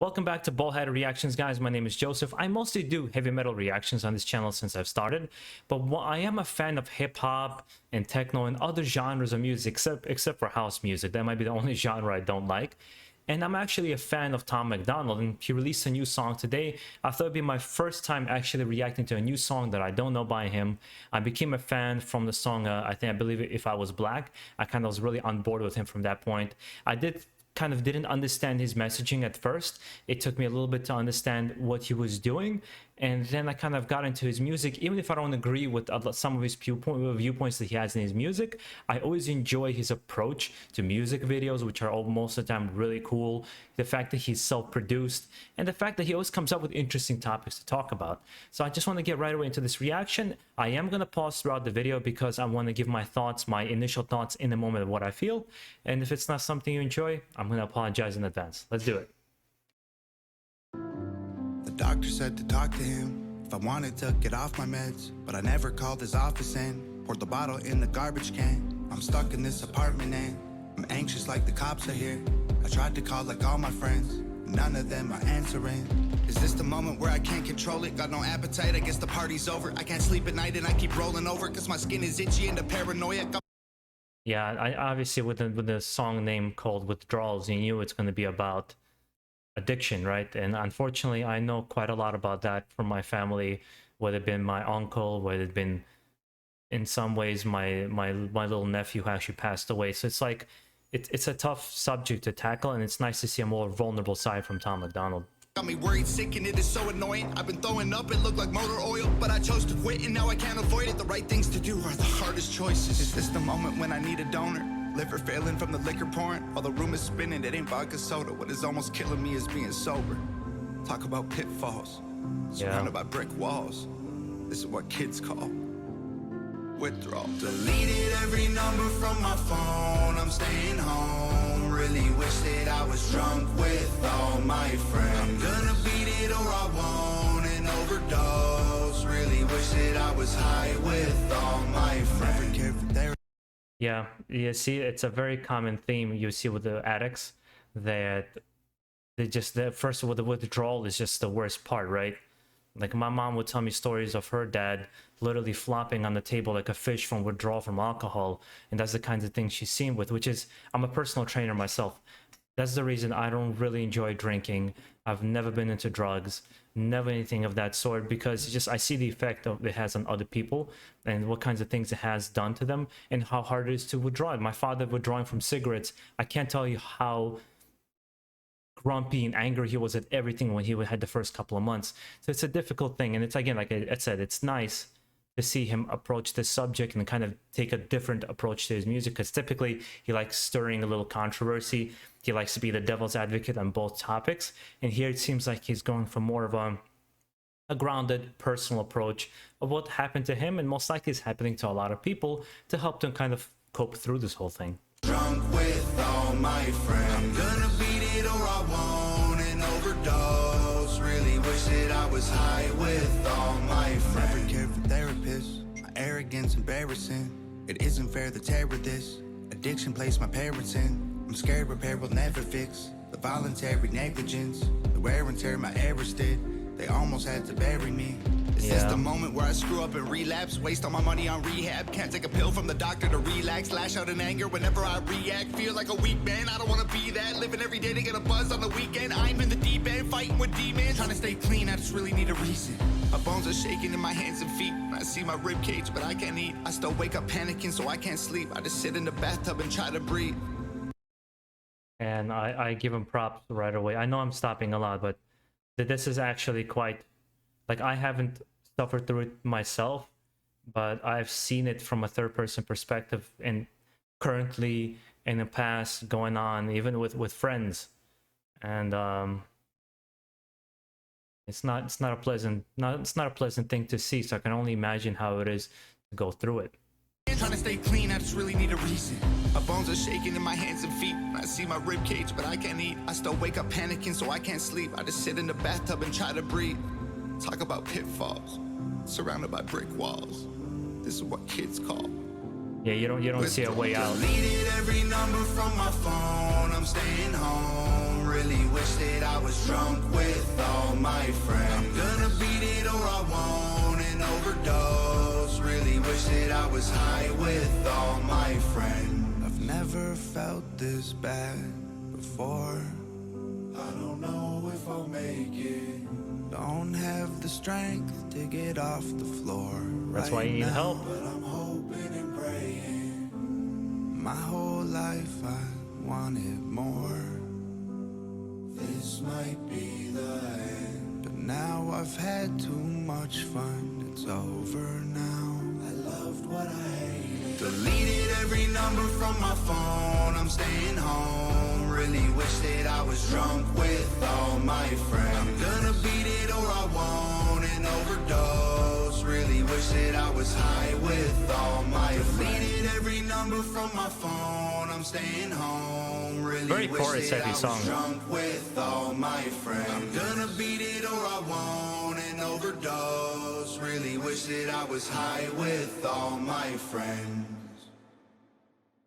Welcome back to BaldHead Reactions, guys. My name is Joseph. I mostly do heavy metal reactions on this channel since I've started, but I am a fan of hip-hop and techno and other genres of music, except for house music. That might be the only genre I don't like. And I'm actually a fan of Tom McDonald, and he released a new song today. I thought it'd be my first time actually reacting to a new song that I don't know by him. I became a fan from the song, I believe If I Was Black. I kind of was really on board with him from that point. I didn't understand his messaging at first. It took me a little bit to understand what he was doing, and then I kind of got into his music. Even if I don't agree with some of his viewpoints that he has in his music, I always enjoy his approach to music videos, which are most of the time really cool. The fact that he's self-produced, and the fact that he always comes up with interesting topics to talk about. So I just want to get right away into this reaction. I am going to pause throughout the video because I want to give my thoughts, my initial thoughts in the moment of what I feel. And if it's not something you enjoy, I'm going to apologize in advance. Let's do it. The doctor said to talk to him if I wanted to get off my meds, but I never called his office and poured the bottle in the garbage can. I'm stuck in this apartment and I'm anxious like the cops are here. I tried to call like all my friends, none of them are answering. Is this the moment where I can't control it? Got no appetite, I guess the party's over. I can't sleep at night and I keep rolling over cause my skin is itchy and the paranoia. Yeah, I obviously with the song name called Withdrawals, you knew it's going to be about addiction, right? And unfortunately, I know quite a lot about that from my family, whether it been my uncle, whether it been in some ways my little nephew who actually passed away. So it's like it's a tough subject to tackle, and it's nice to see a more vulnerable side from Tom McDonald. Got me worried, sick, and it is so annoying. I've been throwing up, it looked like motor oil, but I chose to quit and now I can't avoid it. The right things to do are the hardest choices. Is this the moment when I need a donor? Liver failing from the liquor pouring, while the room is spinning. It ain't vodka soda. What is almost killing me is being sober. Talk about pitfalls, surrounded by brick walls. This is what kids call withdrawal. Deleted every number from my phone. I'm staying home. Really wish that I was drunk with all my friends. I'm gonna beat it or I won't and overdose. Really wish that I was high with all my friends. Never cared for therapy. Yeah, you see, it's a very common theme you see with the addicts, that first of all, the withdrawal is just the worst part, right? Like my mom would tell me stories of her dad literally flopping on the table like a fish from withdrawal from alcohol, and that's the kinds of things she's seen with, which is, I'm a personal trainer myself. That's the reason I don't really enjoy drinking. I've never been into drugs, never anything of that sort, because it's just I see the effect of it has on other people and what kinds of things it has done to them and how hard it is to withdraw. My father withdrawing from cigarettes, I can't tell you how grumpy and angry he was at everything when he had the first couple of months. So it's a difficult thing, and it's, again, like I said, it's nice to see him approach this subject and kind of take a different approach to his music, because typically he likes stirring a little controversy. He likes to be the devil's advocate on both topics, and here it seems like he's going for more of a grounded personal approach of what happened to him and most likely is happening to a lot of people, to help them kind of cope through this whole thing. Drunk with all my friends. I'm gonna beat it or I won't and overdose. Really wish that I was high with all my friends. Never cared for therapists. My arrogance embarrassing. It isn't fair to tear with this. Addiction placed my parents in. I'm scared repair will never fix the voluntary negligence. The wear and tear my errors did. They almost had to bury me. Is this the moment where I screw up and relapse? Waste all my money on rehab. Can't take a pill from the doctor to relax. Lash out in anger whenever I react. Feel like a weak man, I don't want to be that. Living every day to get a buzz on the weekend. I'm in the deep end, fighting with demons. Trying to stay clean, I just really need a reason. My bones are shaking in my hands and feet. I see my rib cage, but I can't eat. I still wake up panicking, so I can't sleep. I just sit in the bathtub and try to breathe. And I give him props right away. I know I'm stopping a lot, but this is actually quite, like, I haven't suffered through it myself, but I've seen it from a third-person perspective, and currently in the past going on even with friends, and it's not a pleasant thing to see. So I can only imagine how it is to go through it. Trying to stay clean, I just really need a reason. My bones are shaking in my hands and feet. I see my rib cage, but I can't eat. I still wake up panicking, so I can't sleep. I just sit in the bathtub and try to breathe. Talk about pitfalls, surrounded by brick walls. This is what kids call. Yeah, you don't see a way out. Deleted every number from my phone. I'm staying home. Really wish that I was drunk with all my friends. I'm gonna beat it or I won't and overdose. Really wish that I was high with all my friends. I've never felt this bad before. I don't know if I'll make it. Don't have the strength to get off the floor. That's why you need help. But I'm hoping and praying. My whole life I wanted more. This might be the end. But now I've had too much fun. It's over now. I loved what I hated. Deleted every number from my phone. I'm staying home. Really wish that I was drunk with all my friends. I'm gonna beat it or I won't and overdose. Really wish that I was high with all my friends. Deleted every number from my phone. I'm staying home. Really Very wish chorus that I heavy was song. drunk with all my friends. I'm gonna beat it or I won't and overdose. Really wish that I was high with all my friends.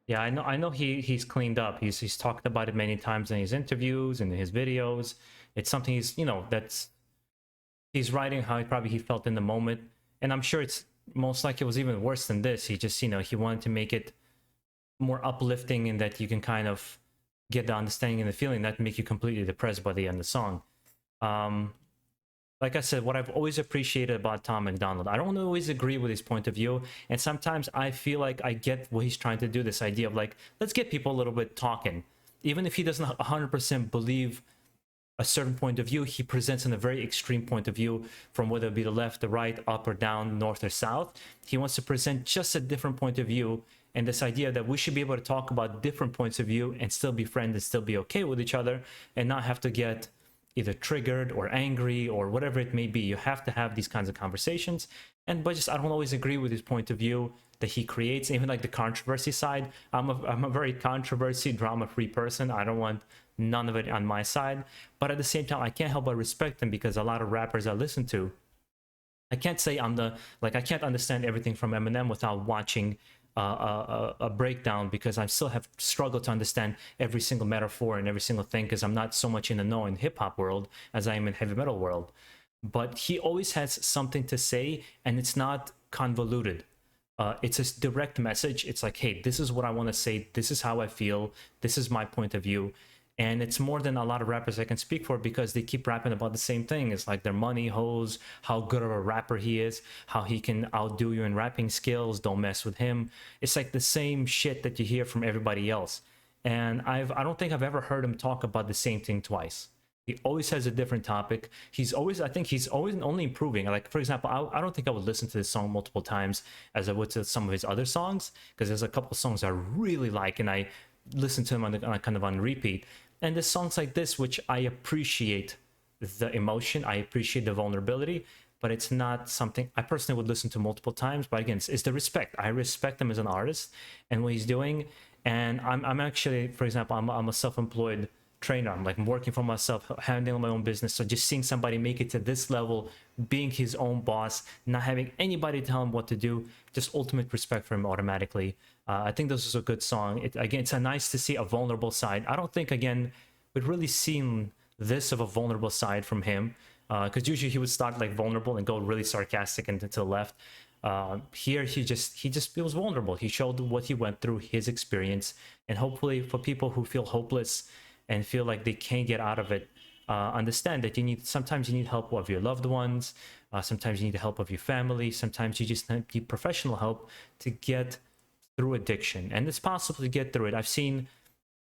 Yeah, I know he's cleaned up. He's talked about it many times in his interviews and in his videos. It's something he's, you know, that's he's writing how he felt in the moment. And I'm sure it's most likely it was even worse than this. He just, you know, he wanted to make it more uplifting and that you can kind of get the understanding and the feeling, not make you completely depressed by the end of the song. Like I said, what I've always appreciated about Tom McDonald, I don't always agree with his point of view, and sometimes I feel like I get what he's trying to do, this idea of like, let's get people a little bit talking. Even if he doesn't 100% believe a certain point of view, he presents in a very extreme point of view, from whether it be the left, the right, up or down, north or south. He wants to present just a different point of view, and this idea that we should be able to talk about different points of view and still be friends and still be okay with each other and not have to get either triggered or angry or whatever it may be. You have to have these kinds of conversations. But just I don't always agree with his point of view that he creates, even like the controversy side. I'm a very controversy, drama-free person. I don't want none of it on my side. But at the same time, I can't help but respect him, because a lot of rappers I listen to, I can't say I can't understand everything from Eminem without watching a breakdown, because I still have struggled to understand every single metaphor and every single thing, because I'm not so much in the know in hip-hop world as I am in heavy metal world. But he always has something to say, and it's not convoluted. It's a direct message. It's like, hey, this is what I want to say, this is how I feel, this is my point of view. And it's more than a lot of rappers I can speak for, because they keep rapping about the same thing. It's like their money, hoes, how good of a rapper he is, how he can outdo you in rapping skills, don't mess with him. It's like the same shit that you hear from everybody else. And I don't think I've ever heard him talk about the same thing twice. He always has a different topic. I think he's always only improving. Like, for example, I don't think I would listen to this song multiple times as I would to some of his other songs, because there's a couple songs I really like and I listen to them on kind of on repeat. And there's songs like this, which I appreciate the emotion, I appreciate the vulnerability, but it's not something I personally would listen to multiple times. But again, it's the respect. I respect him as an artist and what he's doing. And I'm actually, for example, I'm a self-employed trainer. I'm like working for myself, handling my own business. So just seeing somebody make it to this level, being his own boss, not having anybody tell him what to do, just ultimate respect for him automatically. I think this is a good song. It's nice to see a vulnerable side. I don't think, again, we'd really seen this of a vulnerable side from him, because usually he would start like vulnerable and go really sarcastic and to the left. Here he was vulnerable. He showed what he went through, his experience, and hopefully for people who feel hopeless and feel like they can't get out of it, understand that sometimes you need help of your loved ones, sometimes you need the help of your family, sometimes you just need professional help to get through addiction. And it's possible to get through it. I've seen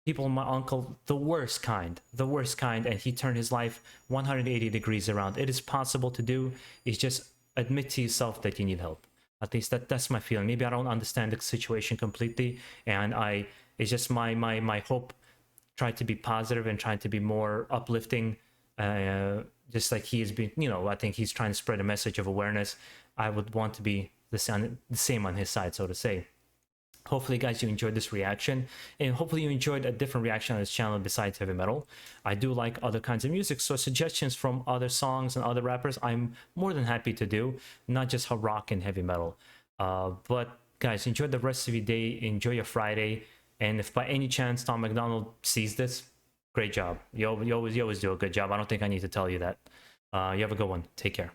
people, my uncle, the worst kind, and he turned his life 180 degrees around. It is possible to do. It's just admit to yourself that you need help. At least that's my feeling. Maybe I don't understand the situation completely, and it's just my hope, try to be positive and trying to be more uplifting, just like he has been. I think he's trying to spread a message of awareness. I would want to be the same on his side, so to say. Hopefully, guys, you enjoyed this reaction, and hopefully you enjoyed a different reaction on this channel besides heavy metal. I do like other kinds of music, so suggestions from other songs and other rappers, I'm more than happy to do, not just rock and heavy metal. But guys, enjoy the rest of your day, enjoy your Friday, and if by any chance Tom McDonald sees this, Great job. You always do a good job. I don't think I need to tell you that. You have a good one. Take care.